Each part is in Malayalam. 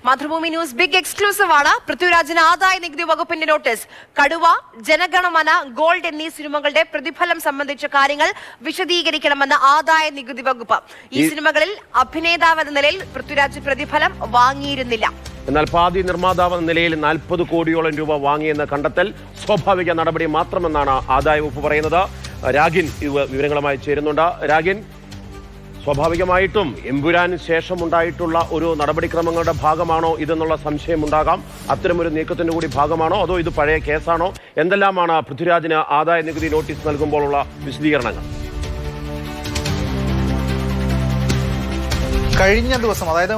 മാതൃഭൂമി ന്യൂസ് ബിഗ് എക്സ്ക്ലൂസീവ് ആണ്. പൃഥ്വിരാജിന് ആദായ നികുതി വകുപ്പിന്റെ നോട്ടീസ്. കടുവ, ജനഗണമന, ഗോൾഡ് എന്നീ സിനിമകളുടെ പ്രതിഫലം സംബന്ധിച്ച കാര്യങ്ങൾ വിശദീകരിക്കണമെന്ന് ആദായ നികുതി വകുപ്പ്. ഈ സിനിമകളിൽ അഭിനേതാവ് എന്ന നിലയിൽ പൃഥ്വിരാജ് പ്രതിഫലം വാങ്ങിയിരുന്നില്ല. എന്നാൽ പാതി നിർമ്മാതാവ് എന്ന നിലയിൽ 40 കോടിയോളം രൂപ വാങ്ങിയെന്ന കണ്ടെത്തൽ സ്വാഭാവിക നടപടി മാത്രമെന്നാണ് ആദായ വകുപ്പ് പറയുന്നത്. രാഗിൻ വിവരങ്ങളുമായി ചേരുന്നുണ്ട്. രാഗിൻ, സ്വാഭാവികമായിട്ടും എമ്പുരാന് ശേഷം ഉണ്ടായിട്ടുള്ള ഒരു നടപടിക്രമങ്ങളുടെ ഭാഗമാണോ ഇതെന്നുള്ള സംശയമുണ്ടാകാം. അത്തരമൊരു നീക്കത്തിന്റെ കൂടി ഭാഗമാണോ, അതോ ഇത് പഴയ കേസാണോ? എന്തെല്ലാമാണ് പൃഥ്വിരാജിന് ആദായ നികുതി നോട്ടീസ് നൽകുമ്പോഴുള്ള വിശദീകരണങ്ങൾ? കഴിഞ്ഞ ദിവസം, അതായത്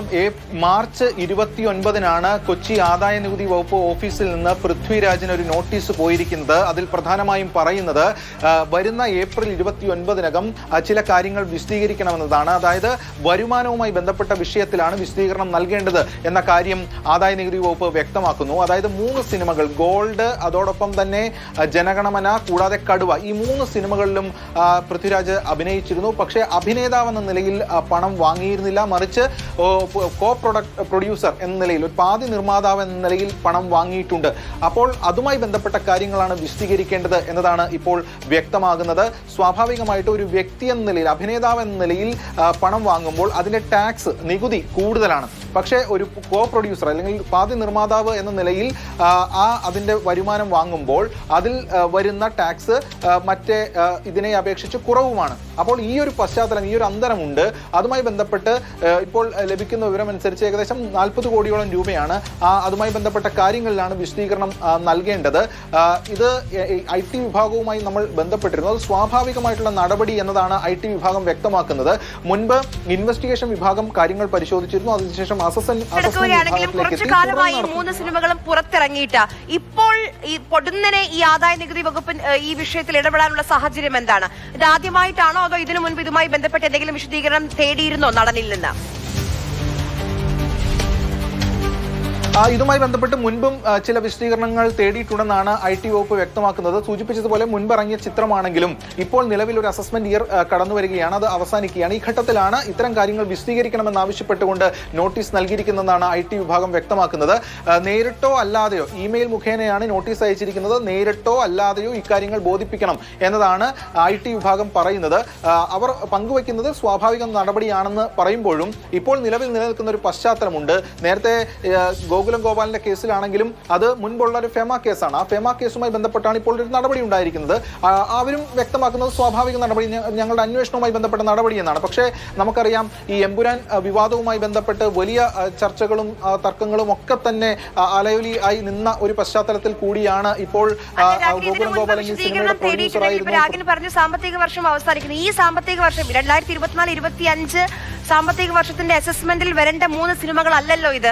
മാർച്ച് 29-നാണ് കൊച്ചി ആദായ നികുതി വകുപ്പ് ഓഫീസിൽ നിന്ന് പൃഥ്വിരാജിന് ഒരു നോട്ടീസ് പോയിരിക്കുന്നത്. അതിൽ പ്രധാനമായും പറയുന്നത് വരുന്ന ഏപ്രിൽ 29-നകം ചില കാര്യങ്ങൾ വിശദീകരിക്കണമെന്നതാണ്. അതായത് വരുമാനവുമായി ബന്ധപ്പെട്ട വിഷയത്തിലാണ് വിശദീകരണം നൽകേണ്ടത് എന്ന കാര്യം ആദായ നികുതി വകുപ്പ് വ്യക്തമാക്കുന്നു. അതായത് 3 സിനിമകൾ, ഗോൾഡ്, അതോടൊപ്പം തന്നെ ജനഗണമന, കൂടാതെ കടുവ, ഈ 3 സിനിമകളിലും പൃഥ്വിരാജ് അഭിനയിച്ചിരുന്നു. പക്ഷേ അഭിനേതാവെന്ന നിലയിൽ പണം വാങ്ങിയിരുന്നില്ല. മറിച്ച് പ്രൊഡ്യൂസർ എന്ന നിലയിൽ, ഒരു പാതി നിർമ്മാതാവ് എന്ന നിലയിൽ പണം വാങ്ങിയിട്ടുണ്ട്. അപ്പോൾ അതുമായി ബന്ധപ്പെട്ട കാര്യങ്ങളാണ് വിശദീകരിക്കേണ്ടത് എന്നതാണ് ഇപ്പോൾ വ്യക്തമാകുന്നത്. സ്വാഭാവികമായിട്ട് ഒരു വ്യക്തി എന്ന നിലയിൽ, അഭിനേതാവ് എന്ന നിലയിൽ പണം വാങ്ങുമ്പോൾ അതിന്റെ ടാക്സ്, നികുതി കൂടുതലാണ്. പക്ഷേ ഒരു പ്രൊഡ്യൂസർ അല്ലെങ്കിൽ പാതി നിർമ്മാതാവ് എന്ന നിലയിൽ അതിന്റെ വരുമാനം വാങ്ങുമ്പോൾ അതിൽ വരുന്ന ടാക്സ് മറ്റേ ഇതിനെ അപേക്ഷിച്ച് കുറവുമാണ്. അപ്പോൾ ഈ ഒരു പശ്ചാത്തലം, ഈ ഒരു അന്തരമുണ്ട്. അതുമായി ബന്ധപ്പെട്ട് ഇപ്പോൾ ലഭിക്കുന്ന വിവരം അനുസരിച്ച് ഏകദേശം 40 കോടിയോളം രൂപയാണ്. അതുമായി ബന്ധപ്പെട്ട കാര്യങ്ങളിലാണ് വിശദീകരണം നൽകേണ്ടത്. ഇത് IT വിഭാഗവുമായി നമ്മൾ ബന്ധപ്പെട്ടിരുന്നു. അത് സ്വാഭാവികമായിട്ടുള്ള നടപടി എന്നതാണ് IT വിഭാഗം വ്യക്തമാക്കുന്നത്. മുൻപ് ഇൻവെസ്റ്റിഗേഷൻ വിഭാഗം കാര്യങ്ങൾ പരിശോധിച്ചിരുന്നു. അതിനുശേഷം കുറച്ചു കാലമായി 3 സിനിമകളും പുറത്തിറങ്ങിയിട്ട് ഇപ്പോൾ ഈ പൊടുന്നനെ ഈ ആദായ നികുതി വകുപ്പ് ഈ വിഷയത്തിൽ ഇടപെടാനുള്ള സാഹചര്യം എന്താണ്? ഇത് ആദ്യമായിട്ടാണോ, അതോ ഇതിനു മുൻപ് ഇതുമായി ബന്ധപ്പെട്ട് എന്തെങ്കിലും വിശദീകരണം തേടിയിരുന്നോ നടനിൽ നിന്ന്? ഇതുമായി ബന്ധപ്പെട്ട് മുൻപും ചില വിശദീകരണങ്ങൾ തേടിയിട്ടുണ്ടെന്നാണ് IT വകുപ്പ് വ്യക്തമാക്കുന്നത്. സൂചിപ്പിച്ചതുപോലെ മുൻപിറങ്ങിയ ചിത്രമാണെങ്കിലും ഇപ്പോൾ നിലവിൽ ഒരു അസസ്മെന്റ് ഇയർ കടന്നു വരികയാണ്, അത് അവസാനിക്കുകയാണ്. ഈ ഘട്ടത്തിലാണ് ഇത്തരം കാര്യങ്ങൾ വിശദീകരിക്കണമെന്ന് ആവശ്യപ്പെട്ടുകൊണ്ട് നോട്ടീസ് നൽകിയിരിക്കുന്നതെന്നാണ് IT വിഭാഗം വ്യക്തമാക്കുന്നത്. നേരിട്ടോ അല്ലാതെയോ, ഇമെയിൽ മുഖേനയാണ് നോട്ടീസ് അയച്ചിരിക്കുന്നത്. നേരിട്ടോ അല്ലാതെയോ ഇക്കാര്യങ്ങൾ ബോധിപ്പിക്കണം എന്നതാണ് IT വിഭാഗം പറയുന്നത്. അവർ പങ്കുവയ്ക്കുന്നത് സ്വാഭാവിക നടപടിയാണെന്ന് പറയുമ്പോഴും ഇപ്പോൾ നിലവിൽ നിലനിൽക്കുന്ന ഒരു പശ്ചാത്തലമുണ്ട്. നേരത്തെ ഗോകുലം ഗോപാലിന്റെ കേസിലാണെങ്കിലും അത് മുൻപുള്ള ഒരു ഫെമ കേസാണ്. ആ ഫെമ കേസുമായി ബന്ധപ്പെട്ടാണ് ഇപ്പോൾ ഒരു നടപടി ഉണ്ടായിരിക്കുന്നത്. അവരും വ്യക്തമാക്കുന്നത് സ്വാഭാവിക നടപടി, ഞങ്ങളുടെ അന്വേഷണവുമായി ബന്ധപ്പെട്ട നടപടി എന്നാണ്. പക്ഷേ നമുക്കറിയാം, ഈ എമ്പുരാൻ വിവാദവുമായി ബന്ധപ്പെട്ട് വലിയ ചർച്ചകളും തർക്കങ്ങളും ഒക്കെ തന്നെ അലയൊലി ആയി നിന്ന ഒരു പശ്ചാത്തലത്തിൽ കൂടിയാണ് ഇപ്പോൾ ഗോകുലം ഗോപാൽ സിനിമയുടെ പ്രൊഡ്യൂസറായിരുന്നു പറഞ്ഞ സാമ്പത്തിക വർഷം അവസാനിക്കുന്നു. ഈ സാമ്പത്തിക വർഷം 2024-25 സാമ്പത്തിക വർഷത്തിന്റെ അസസ്മെന്റിൽ വരേണ്ട 3 സിനിമകളല്ലല്ലോ ഇത്.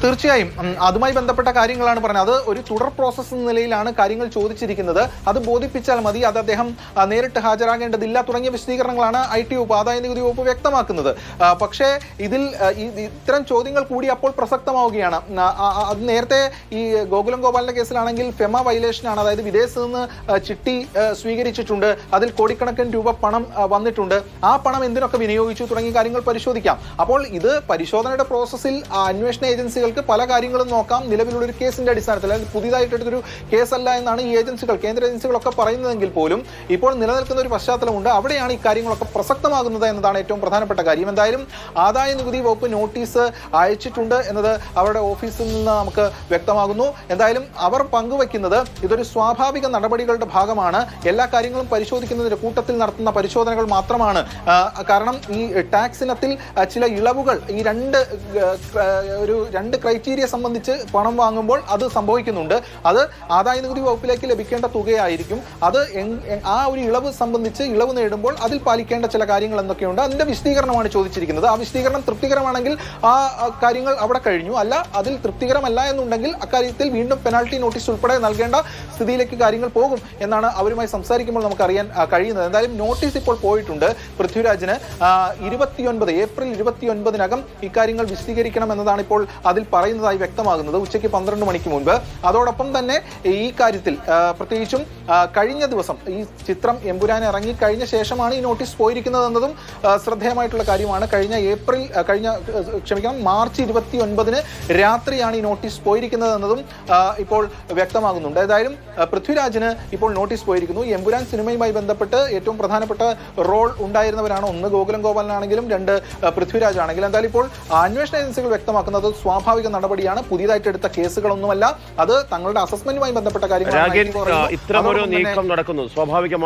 തീർച്ചയായും അതുമായി ബന്ധപ്പെട്ട കാര്യങ്ങളാണ് പറഞ്ഞത്. അത് ഒരു തുടർ പ്രോസസ് എന്ന നിലയിലാണ് കാര്യങ്ങൾ ചോദിച്ചിരിക്കുന്നത്. അത് ബോധിപ്പിച്ചാൽ മതി, അത് അദ്ദേഹം നേരിട്ട് ഹാജരാകേണ്ടതില്ല തുടങ്ങിയ വിശദീകരണങ്ങളാണ് IT വകുപ്പ്, ആദായ നികുതി വകുപ്പ് വ്യക്തമാക്കുന്നത്. പക്ഷേ ഇതിൽ ഇത്തരം ചോദ്യങ്ങൾ കൂടി അപ്പോൾ പ്രസക്തമാവുകയാണ്. അത് നേരത്തെ ഈ ഗോകുലം ഗോപാലിന്റെ കേസിലാണെങ്കിൽ ഫെമ വയലേഷനാണ്. അതായത് വിദേശത്ത് നിന്ന് ചിട്ടി സ്വീകരിച്ചിട്ടുണ്ട്, അതിൽ കോടിക്കണക്കിന് രൂപ പണം വന്നിട്ടുണ്ട്. ആ പണം എന്തിനൊക്കെ വിനിയോഗിച്ചു തുടങ്ങിയ കാര്യങ്ങൾ പരിശോധിക്കാം. അപ്പോൾ ഇത് പരിശോധനയുടെ പ്രോസസ്സിൽ അന്വേഷണ ഏജൻസികൾക്ക് പല കാര്യങ്ങളും നോക്കാം. നിലവിലുള്ള ഒരു കേസിന്റെ അടിസ്ഥാനത്തിൽ, അല്ലെങ്കിൽ പുതിയതായിട്ടൊരു കേസല്ല എന്നാണ് ഈ ഏജൻസികൾ, കേന്ദ്ര ഏജൻസികളൊക്കെ പറയുന്നതെങ്കിൽ പോലും ഇപ്പോൾ നിലനിൽക്കുന്ന ഒരു പശ്ചാത്തലമുണ്ട്. അവിടെയാണ് ഈ കാര്യങ്ങളൊക്കെ പ്രസക്തമാകുന്നത് എന്നതാണ് ഏറ്റവും പ്രധാനപ്പെട്ട കാര്യം. എന്തായാലും ആദായ നികുതി വകുപ്പ് നോട്ടീസ് അയച്ചിട്ടുണ്ട് എന്നത് അവരുടെ ഓഫീസിൽ നിന്ന് നമുക്ക് വ്യക്തമാകുന്നു. എന്തായാലും അവർ പങ്കുവയ്ക്കുന്നത് ഇതൊരു സ്വാഭാവിക നടപടികളുടെ ഭാഗമാണ്. എല്ലാ കാര്യങ്ങളും പരിശോധിക്കുന്നതിന്റെ കൂട്ടത്തിൽ നടത്തുന്ന പരിശോധനകൾ മാത്രമാണ്. കാരണം ഈ ടാക്സ് ഇനത്തിൽ ചില ഇളവുകൾ, ഈ രണ്ട് ക്രൈറ്റീരിയ സംബന്ധിച്ച് പണം വാങ്ങുമ്പോൾ അത് സംഭവിക്കുന്നുണ്ട്. അത് ആദായ നികുതി വകുപ്പിലേക്ക് ലഭിക്കേണ്ട തുകയായിരിക്കും. അത് ആ ഒരു ഇളവ് സംബന്ധിച്ച്, ഇളവ് നേടുമ്പോൾ അതിൽ പാലിക്കേണ്ട ചില കാര്യങ്ങൾ എന്തൊക്കെയുണ്ട്, അതിന്റെ വിശദീകരണമാണ് ചോദിച്ചിരിക്കുന്നത്. ആ വിശദീകരണം തൃപ്തികരമാണെങ്കിൽ ആ കാര്യങ്ങൾ അവിടെ കഴിഞ്ഞു. അല്ല, അതിൽ തൃപ്തികരമല്ല എന്നുണ്ടെങ്കിൽ അക്കാര്യത്തിൽ വീണ്ടും പെനാൽറ്റി നോട്ടീസ് ഉൾപ്പെടെ നൽകേണ്ട സ്ഥിതിയിലേക്ക് കാര്യങ്ങൾ പോകും എന്നാണ് അവരുമായി സംസാരിക്കുമ്പോൾ നമുക്കറിയാൻ കഴിയുന്നത്. എന്തായാലും നോട്ടീസ് ഇപ്പോൾ പോയിട്ടുണ്ട്. പൃഥ്വിരാജിന് ഏപ്രിൽ 29-നകം ഇക്കാര്യങ്ങൾ വിശദീകരിക്കണം എന്നതാണ് ഇപ്പോൾ അതിൽ പറയുന്നതായി വ്യക്തമാകുന്നത് ഉച്ചയ്ക്ക് 12 മണിക്ക് മുൻപ്. അതോടൊപ്പം തന്നെ ഈ കാര്യത്തിൽ പ്രത്യേകിച്ചും കഴിഞ്ഞ ദിവസം ഈ ചിത്രം എമ്പുരാൻ ഇറങ്ങി കഴിഞ്ഞ ശേഷമാണ് ഈ നോട്ടീസ് പോയിരിക്കുന്നത് എന്നതും ശ്രദ്ധേയമായിട്ടുള്ള കാര്യമാണ്. മാർച്ച് 29 രാത്രിയാണ് ഈ നോട്ടീസ് പോയിരിക്കുന്നത് എന്നതും ഇപ്പോൾ വ്യക്തമാകുന്നുണ്ട്. ഏതായാലും പൃഥ്വിരാജിന് ഇപ്പോൾ നോട്ടീസ് പോയിരിക്കുന്നു. എമ്പുരാൻ സിനിമയുമായി ബന്ധപ്പെട്ട് ഏറ്റവും പ്രധാനപ്പെട്ട റോൾ ഉണ്ടായിരുന്നവരാണ്. ഒന്ന് ഗോകുലം ഗോപാലനാണെങ്കിലും രണ്ട് പൃഥ്വിരാജ് ആണെങ്കിലും. എന്തായാലും ഇപ്പോൾ അന്വേഷണ ഏജൻസികൾ വ്യക്തമാക്കുന്നത് സ്വാഭാവിക നടപടിയാണ്, പുതിയതായിട്ട് എടുത്ത കേസുകളൊന്നുമല്ല. അത് തങ്ങളുടെ അസസ്മെന്റുമായി ബന്ധപ്പെട്ട കാര്യങ്ങൾ. ഇത്തരമൊരു നീക്കം നടക്കുന്നു സ്വാഭാവികമായി.